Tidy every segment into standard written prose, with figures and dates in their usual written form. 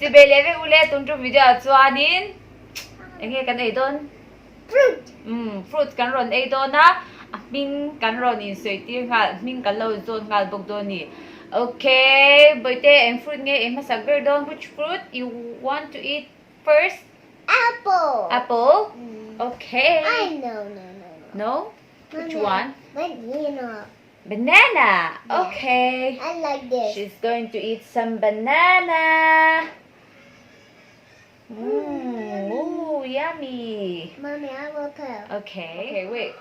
Si Belewe ulit tong video at suanin. Enge kan ay don. Fruit. Fruit kan ron ay don na. Min kan ron in sui ti nga min kan lo zon ngal bok don ni. Okay, boite and fruit nge em masagber don. Which fruit you want to eat first? Apple. Apple? Okay. No. No? Which Mommy, one? Banana. Banana. Yeah. Okay. I like this. She's going to eat some banana. Ooh, yummy. Mommy, I will tell. Okay. Okay, wait.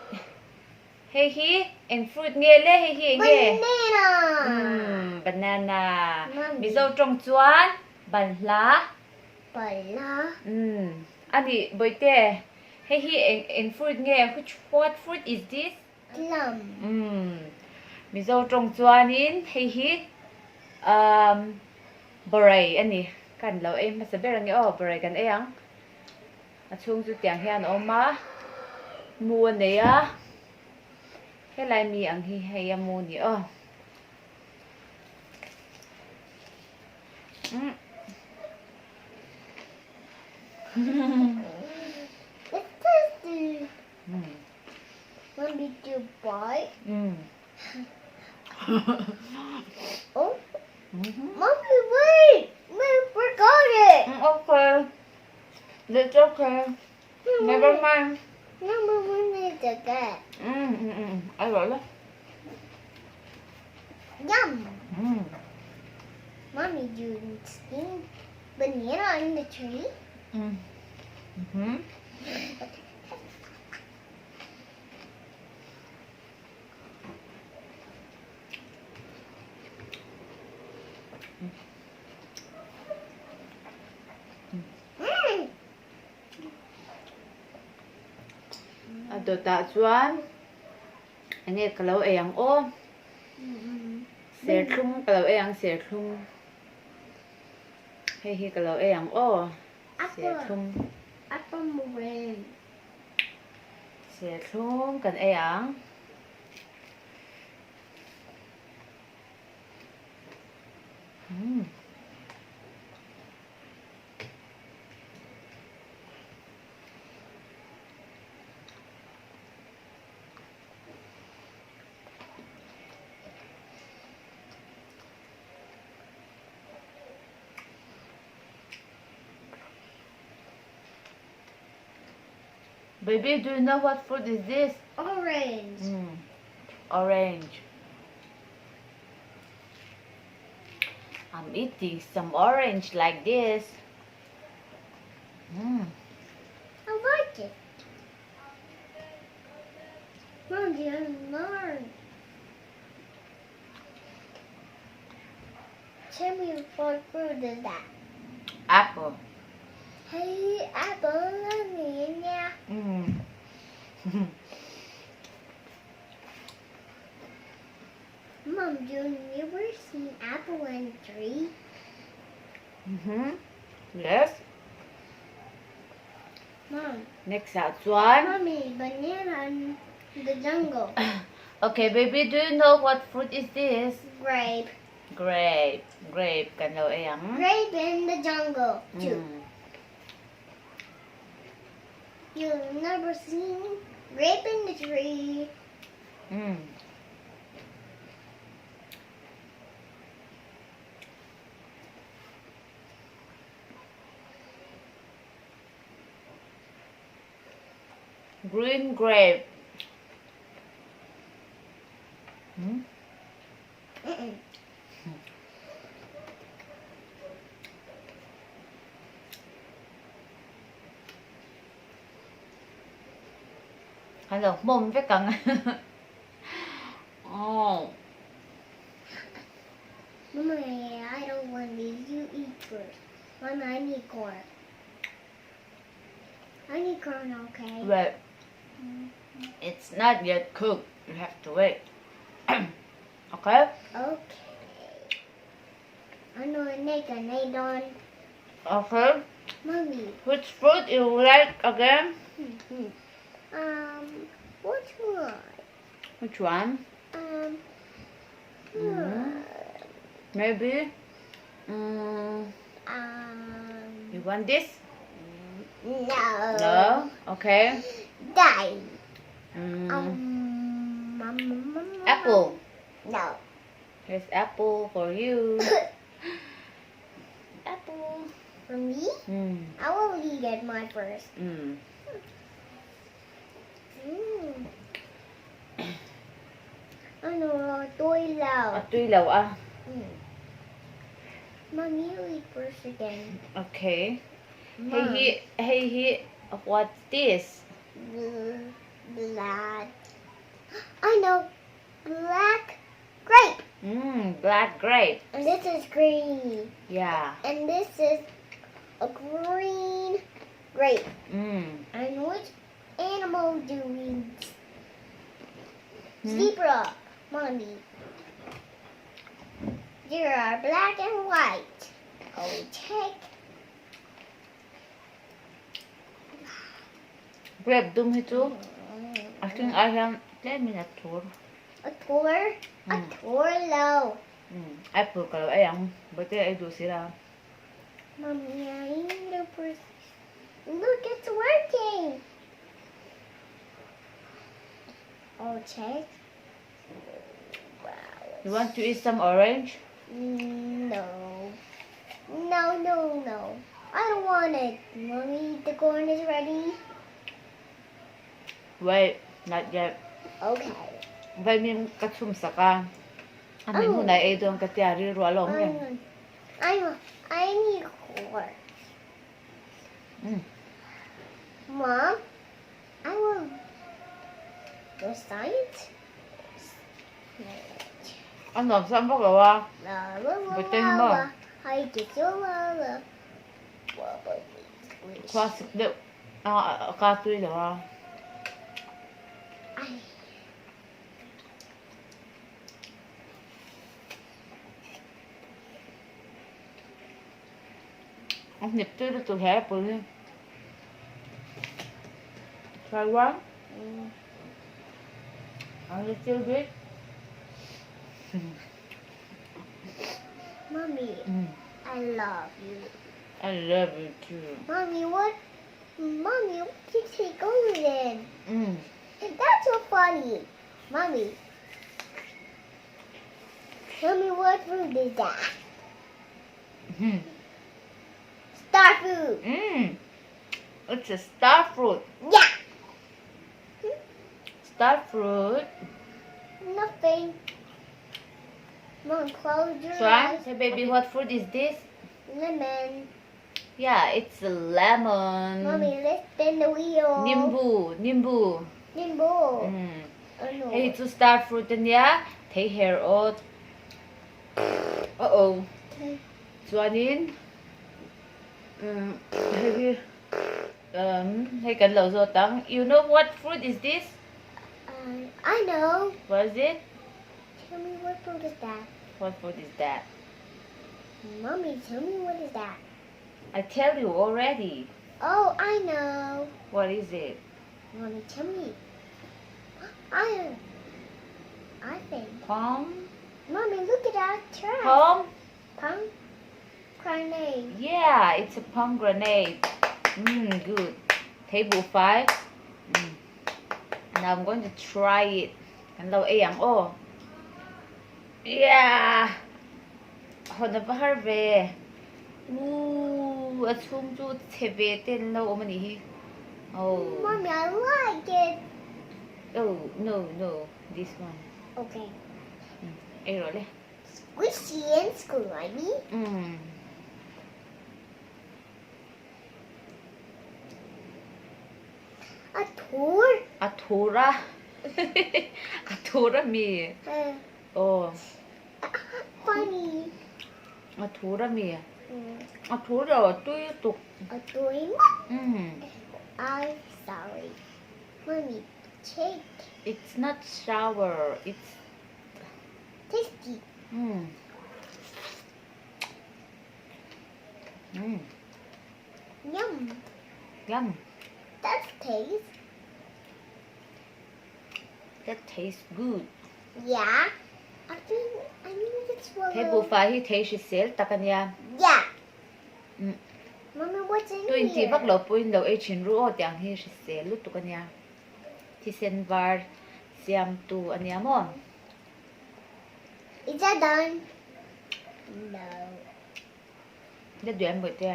Hey he and fruit nghe le hey he nghe. Banana. Banana. Mommy. Mizo trong chuan ban la. Banana. Ani boite. Hey he and fruit nghe. What fruit is this? Plum. Mizo trong chuanin hey he boray ani kan lo em masaber ang o boray kan eyang achung chu tiang hian oma mu ne ya helai mi ang hi heya mu ni o It's tasty. Mommy, do you bite? Oh. Mommy, wait! We forgot it! Okay. That's okay. Never mind. Number one is the cat. Ai rồi đó. Yum! Mommy, do you skin banana in the tree? Ato ta chuan enge kalau eyang o ser thum kalau eyang ser thum hei hi kalau eyang o ser thum Apple rain. ser thum kan eyang Baby, do you know what fruit is this? Orange. Orange. I'm eating some orange like this. I like it. Mom, do you learn? Tell me what fruit is that? Apple. Hey, apple, let me in there. Mom, do you never seen apple on a tree? Yes. Mom, Next one. Mommy, banana in the jungle. Okay, baby, do you know what fruit is this? Grape. Grape. Grape. Kan lo eyang. Grape in the jungle, too. You've never seen grape in the tree. Green grape. Hello, mồm với cẳng. Oh. Mama, I don't want these. You eat first. Mama, I need corn. I need corn, okay? But it's not yet cooked. You have to wait. Okay? Okay. I know a make a nade on. Okay. Mommy. Which fruit you like again? Which one? Which one? Hmm. Maybe. Um. You want this? No. No? Okay. Die. Apple. No. Here's apple for you. Apple. For me? Mm. I will eat my first. Mm. Ano, toilaw. At ilaw ah. Mommy, you eat first again. Okay. Mom. Hey, what's this? Black. I know. Black grape. Black grape. And this is green. Yeah. And this is a green grape. And which animal do we? Zebra, Mommy. There are black and white. Okay. Grape dum hito. I think I have 10 minutes tour. A tour? A tour low. Apple kalau ayang. Berarti ay do sila. Mommy, I need a first. Look, it's working. Okay. Wow. You want to eat some orange? No. No. I don't want it. Mommy, the corn is ready. Wait, not yet. Okay. Vai min katsum saka. Amin hunay ay doon katiari rualong yan. I need corn. Mom, I will. The science. Ano, saan ba gawa? Butin mo. I get your love. Classic dip. Katoy gawa. Ang nip to the hair po yun. Try one? A little bit. Mommy, I love you. I love you too. Mommy, what did he go in? That's so funny. Mommy, tell me what fruit is that? Star fruit. It's a star fruit. Yeah. Star fruit. Nothing. Mom, close your Try. eyes. Say, baby, what fruit is this? Lemon. Yeah, it's a lemon. Mommy, let's spin the wheel. Nimbu. Ano? Hey, it's a star fruit and yeah. Take hair out. Uh-oh. Chuanin. Hey, kan lau zo tang. You know what fruit is this? I know. What is it? Tell me what fruit is that? What fruit is that? Mommy, tell me what is that? I tell you already. Oh, I know. What is it? Mommy, tell me. I think. Palm? Mommy, look at that trash. Palm? Grenade. Yeah, it's a pomegranate. Good. Table 5. Now I'm going to try it. Kan lau ayang oh. Yeah. Hon na harve. Ooh, at hum tu tebe ten lau omani hi. Oh. Mommy, I like it. Oh, no. This one. Okay. Ay role. Squishy and slimy. A tour? Atura. Atura mi. Oh. Funny. Atura mi. Atura tuy tục. A toy? I'm sorry. Mommy, take. It's not sour. It's Tasty. Yum. Yum. That tastes. That tastes good. Yeah. I need to swallow. Table 5 he tastes itself. Takan ya. Yeah. Mommy, what What's in 20 here? บักเราปุ่นเราchin ru o tiang hi se lu tu kan ya ti sen var siam tu ania mo Is that done? No. le duem boi te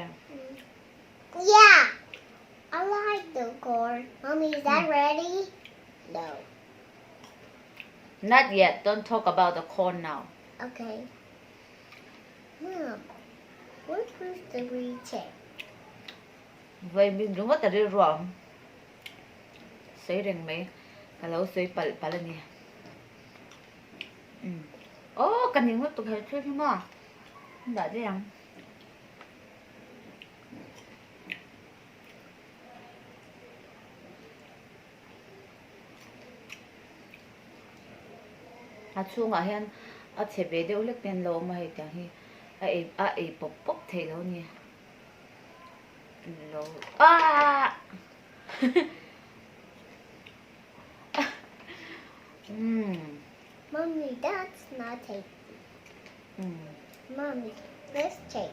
Yeah. I like the corn. Mommy, is that ready? No. not yet, don't talk about the corn now. Okay. Mom, what was the recheck? Vậy mình đúng mất tari ruộng sấy rừng mấy cả lâu sấy pal nè ô cần những mất tụi hơi chơi không à đã thế ăn chuông ở hen chế về đều lực đèn lâu mà hay tiếng hi bốc bốc thế lâu nè lâu Mommy, that's not tasty. Mommy, let's check.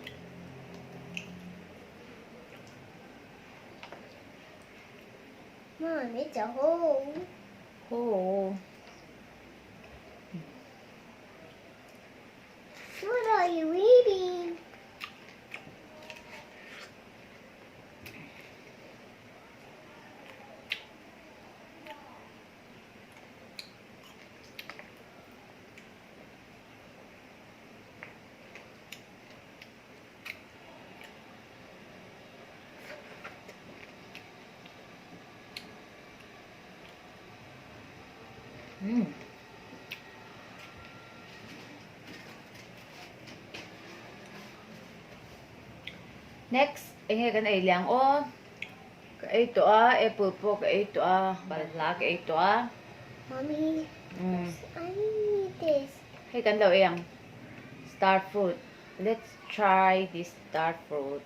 Mom, it's a hole. Ô What are you eating? next anh cái này lang ô cái to apple po cái to bala cái to Mommy, I need this. hay cái đầu em star fruit, let's try this star fruit.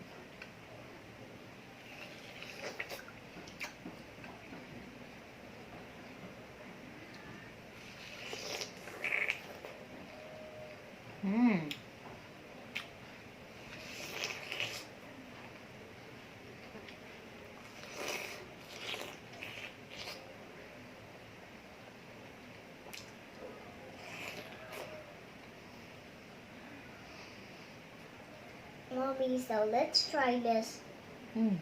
Mommy, so let's try this. Yum.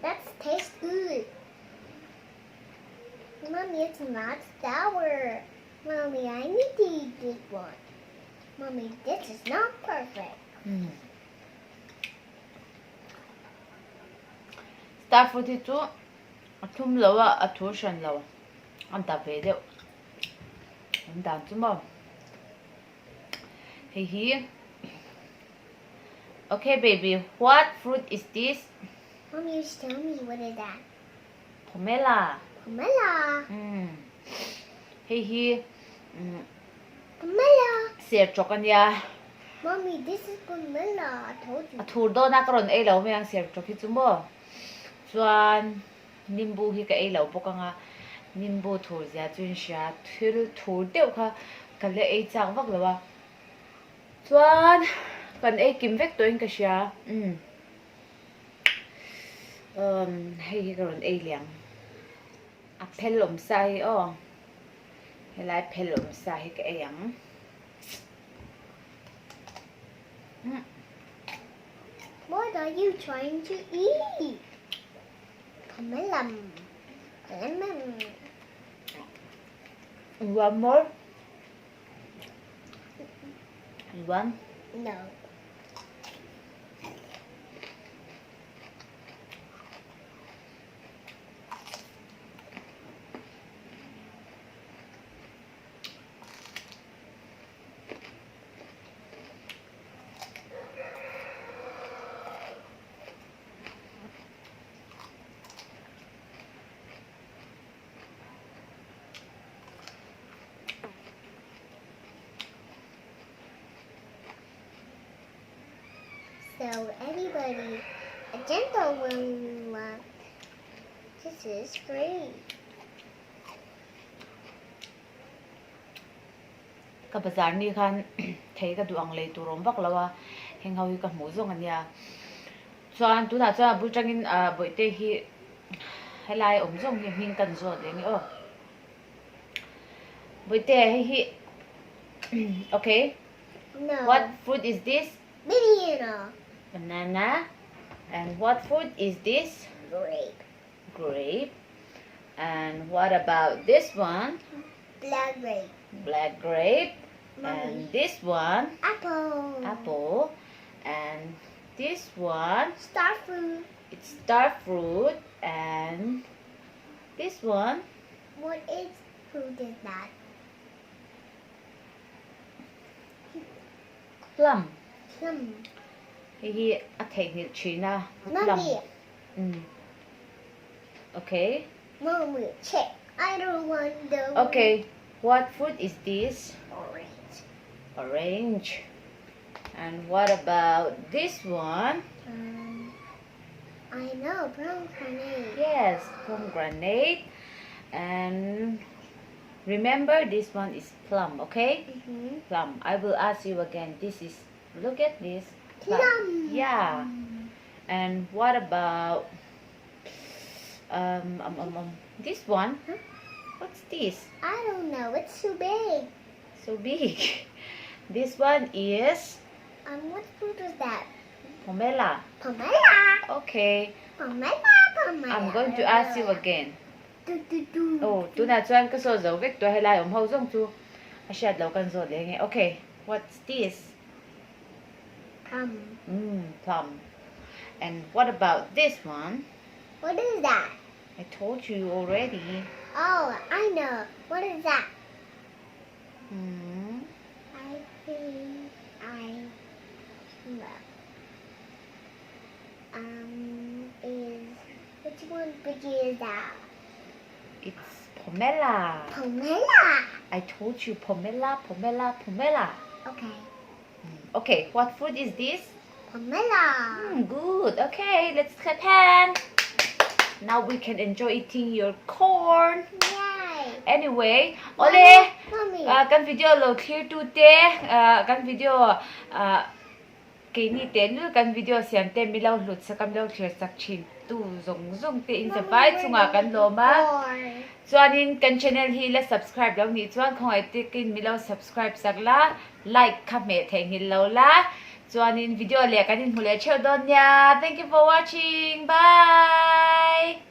That tastes good. Mommy, it's not sour. Mommy, I need to eat this one. Mommy, this is not perfect. Star fruit itu thum lawa athu shan lawa an ta ve de an dan chu mo hi okay baby, what fruit is this? Mommy, you tell me what is that? Pomela. Pomela. Hi Pomela. ser chokan ya Mommy, this is pomela. I told you. athu do na karon ei lo me ang ser chok hi chu mo chuan nimbu hi ka ei lo poka nga nimbu thur ja chun sha thil thur deuh kha kan le ei chang vak lawa chuan kan ei kim vek toin ka sha hei karon ei liang a phelom sai o helai phelom sai ka ei ang What are you trying to eat? Pomela. Lemon. One more. One. No. So anybody, a gentle one, this is great. Ka bazar ni khan thei ka duang le tu rom vak lawa heng hau hi ka hmu zong ania chuan tuna chuan bu tangin boite hi helai om zong hi hming kan zo le ni boite hi okay. No. What fruit is this? Banana. Banana. And what fruit is this? Grape. Grape. And what about this one? Black grape. Black grape. Mommy. And this one? Apple. Apple. And this one? Star fruit. It's star fruit. And this one? What fruit is that? Plum. Plum. Hi a thei ni china. Mommy. Okay. Mommy, check. I don't want the Okay. What fruit is this? orange. Orange. And what about this one? I know, pomegranate. Yes, pomegranate. And remember, this one is plum, okay? Plum. I will ask you again. This is, look at this. Plum. Yeah. And what about this one? Huh? What's this? I don't know. It's too big. So big. This one is What fruit is that? pomelo. Pomelo. Okay. Pomelo. Pomelo. I'm going to ask you again. Do. Oh, tu na chuan ka so zo vek to helai om ho zong chu a shat lo kan zo le nge. Okay. What's this? Plum. And what about this one? What is that? I told you already. Oh, I know. What is that? I think I know. Which one big is that? It's pomelo. Pomelo. I told you pomelo. Okay. Okay, what fruit is this? Pomelo. Good. Okay, let's clap hands. Now we can enjoy eating your corn. Yay. Anyway, ole Mommy. kan video lo clear tu te kan video ke ni te nu kan video siam te milau lut sa kam lo clear sak chin tu zong te in sa pai chunga kan lo ma chuanin kan channel hi la subscribe lo ni chuan khoi te kin milau subscribe sak la like comment theng hi lo la chuanin video le kan in hule cheu don ya. Thank you for watching. Bye.